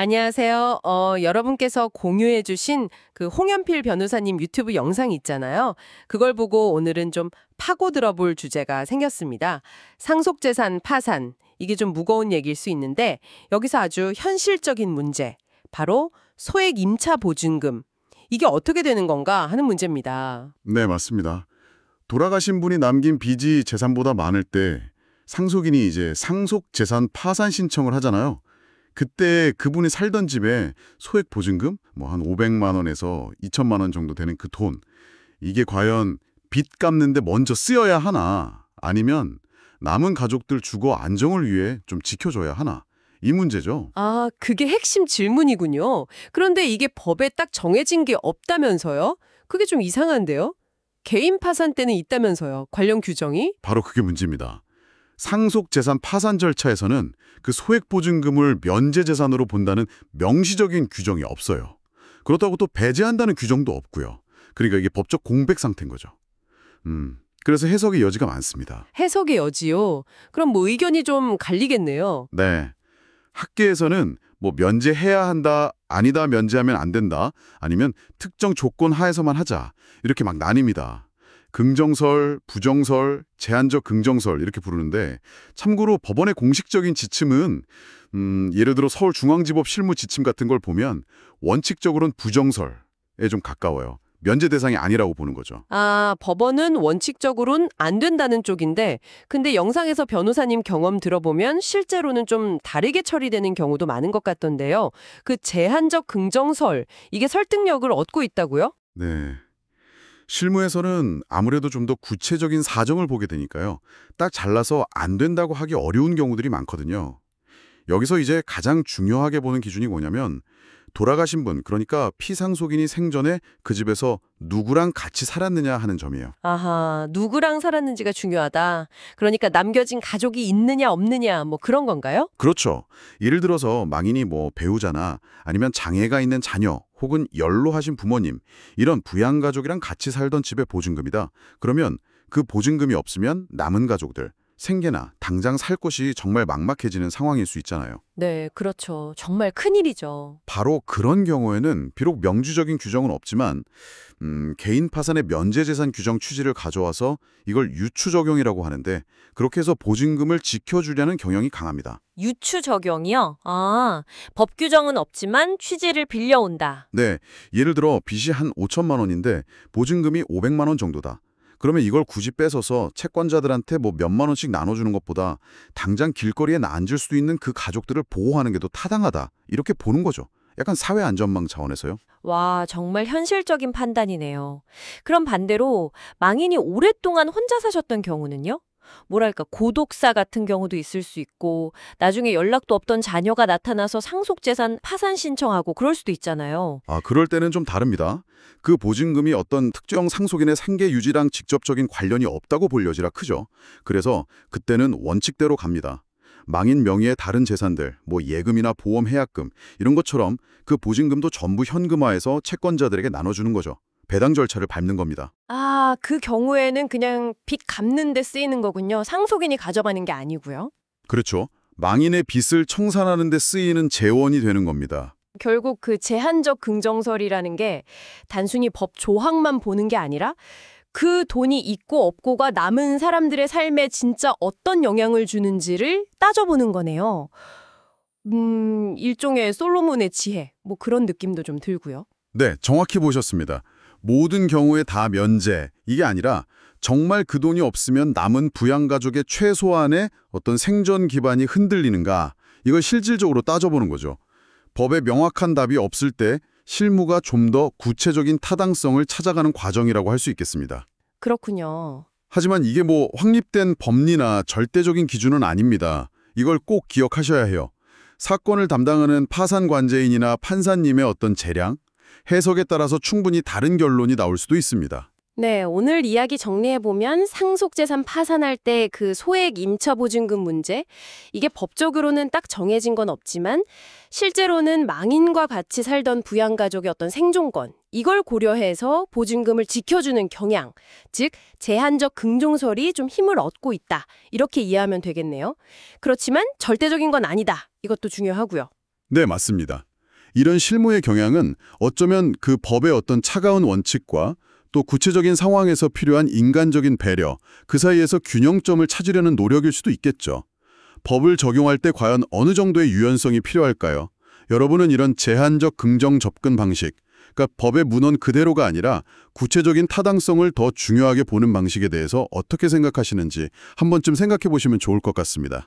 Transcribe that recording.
안녕하세요. 여러분께서 공유해주신 그 홍연필 변호사님 유튜브 영상 있잖아요. 그걸 보고 오늘은 좀 파고 들어볼 주제가 생겼습니다. 상속재산 파산. 이게 좀 무거운 얘기일 수 있는데 여기서 아주 현실적인 문제. 바로 소액 임차 보증금. 이게 어떻게 되는 건가 하는 문제입니다. 네, 맞습니다. 돌아가신 분이 남긴 빚이 재산보다 많을 때 상속인이 이제 상속재산 파산 신청을 하잖아요. 그때 그분이 살던 집에 소액 보증금 뭐 한 500만 원에서 2천만 원 정도 되는 그 돈. 이게 과연 빚 갚는데 먼저 쓰여야 하나 아니면 남은 가족들 주거 안정을 위해 좀 지켜줘야 하나 이 문제죠. 아, 그게 핵심 질문이군요. 그런데 이게 법에 딱 정해진 게 없다면서요? 그게 좀 이상한데요? 개인 파산 때는 있다면서요, 관련 규정이? 바로 그게 문제입니다. 상속재산 파산 절차에서는 그 소액보증금을 면제재산으로 본다는 명시적인 규정이 없어요. 그렇다고 또 배제한다는 규정도 없고요. 그러니까 이게 법적 공백 상태인 거죠. 그래서 해석의 여지가 많습니다. 해석의 여지요? 그럼 뭐 의견이 좀 갈리겠네요. 네. 학계에서는 뭐 면제해야 한다, 아니다, 면제하면 안 된다, 아니면 특정 조건 하에서만 하자 이렇게 막 나뉩니다. 긍정설, 부정설, 제한적 긍정설 이렇게 부르는데 참고로 법원의 공식적인 지침은 예를 들어 서울중앙지법 실무 지침 같은 걸 보면 원칙적으로는 부정설에 좀 가까워요. 면제 대상이 아니라고 보는 거죠. 아, 법원은 원칙적으로는 안 된다는 쪽인데, 근데 영상에서 변호사님 경험 들어보면 실제로는 좀 다르게 처리되는 경우도 많은 것 같던데요. 그 제한적 긍정설, 이게 설득력을 얻고 있다고요? 네. 실무에서는 아무래도 좀 더 구체적인 사정을 보게 되니까요. 딱 잘라서 안 된다고 하기 어려운 경우들이 많거든요. 여기서 이제 가장 중요하게 보는 기준이 뭐냐면 돌아가신 분, 그러니까 피상속인이 생전에 그 집에서 누구랑 같이 살았느냐 하는 점이에요. 아하, 누구랑 살았는지가 중요하다. 그러니까 남겨진 가족이 있느냐 없느냐 뭐 그런 건가요? 그렇죠. 예를 들어서 망인이 뭐 배우자나 아니면 장애가 있는 자녀 혹은 연로하신 부모님 이런 부양가족이랑 같이 살던 집의 보증금이다. 그러면 그 보증금이 없으면 남은 가족들, 생계나 당장 살 곳이 정말 막막해지는 상황일 수 있잖아요. 네, 그렇죠. 정말 큰일이죠. 바로 그런 경우에는 비록 명주적인 규정은 없지만 개인 파산의 면제재산 규정 취지를 가져와서 이걸 유추 적용이라고 하는데 그렇게 해서 보증금을 지켜주려는 경향이 강합니다. 유추 적용이요? 아, 법 규정은 없지만 취지를 빌려온다. 네, 예를 들어 빚이 한 5천만 원인데 보증금이 500만 원 정도다. 그러면 이걸 굳이 뺏어서 채권자들한테 뭐 몇만 원씩 나눠주는 것보다 당장 길거리에 앉을 수 있는 그 가족들을 보호하는 게 더 타당하다. 이렇게 보는 거죠. 약간 사회 안전망 차원에서요. 와, 정말 현실적인 판단이네요. 그럼 반대로 망인이 오랫동안 혼자 사셨던 경우는요? 뭐랄까, 고독사 같은 경우도 있을 수 있고, 나중에 연락도 없던 자녀가 나타나서 상속재산 파산 신청하고 그럴 수도 있잖아요. 그럴 때는 좀 다릅니다. 그 보증금이 어떤 특정 상속인의 생계 유지랑 직접적인 관련이 없다고 볼 여지가 크죠. 그래서 그때는 원칙대로 갑니다. 망인 명의의 다른 재산들, 뭐 예금이나 보험 해약금 이런 것처럼 그 보증금도 전부 현금화해서 채권자들에게 나눠주는 거죠. 배당 절차를 밟는 겁니다. 아, 그 경우에는 그냥 빚 갚는 데 쓰이는 거군요. 상속인이 가져가는 게 아니고요. 그렇죠. 망인의 빚을 청산하는 데 쓰이는 재원이 되는 겁니다. 결국 그 제한적 긍정설이라는 게 단순히 법 조항만 보는 게 아니라 그 돈이 있고 없고가 남은 사람들의 삶에 진짜 어떤 영향을 주는지를 따져보는 거네요. 일종의 솔로몬의 지혜, 뭐 그런 느낌도 좀 들고요. 네, 정확히 보셨습니다. 모든 경우에 다 면제, 이게 아니라 정말 그 돈이 없으면 남은 부양가족의 최소한의 어떤 생존 기반이 흔들리는가, 이걸 실질적으로 따져보는 거죠. 법에 명확한 답이 없을 때 실무가 좀 더 구체적인 타당성을 찾아가는 과정이라고 할 수 있겠습니다. 그렇군요. 하지만 이게 뭐 확립된 법리나 절대적인 기준은 아닙니다. 이걸 꼭 기억하셔야 해요. 사건을 담당하는 파산관제인이나 판사님의 어떤 재량, 해석에 따라서 충분히 다른 결론이 나올 수도 있습니다. 네, 오늘 이야기 정리해보면 상속재산 파산할 때 그 소액 임차보증금 문제, 이게 법적으로는 딱 정해진 건 없지만 실제로는 망인과 같이 살던 부양가족의 어떤 생존권, 이걸 고려해서 보증금을 지켜주는 경향, 즉 제한적 긍정설이 좀 힘을 얻고 있다. 이렇게 이해하면 되겠네요. 그렇지만 절대적인 건 아니다. 이것도 중요하고요. 네, 맞습니다. 이런 실무의 경향은 어쩌면 그 법의 어떤 차가운 원칙과 또 구체적인 상황에서 필요한 인간적인 배려, 그 사이에서 균형점을 찾으려는 노력일 수도 있겠죠. 법을 적용할 때 과연 어느 정도의 유연성이 필요할까요? 여러분은 이런 제한적 긍정 접근 방식, 그러니까 법의 문헌 그대로가 아니라 구체적인 타당성을 더 중요하게 보는 방식에 대해서 어떻게 생각하시는지 한 번쯤 생각해 보시면 좋을 것 같습니다.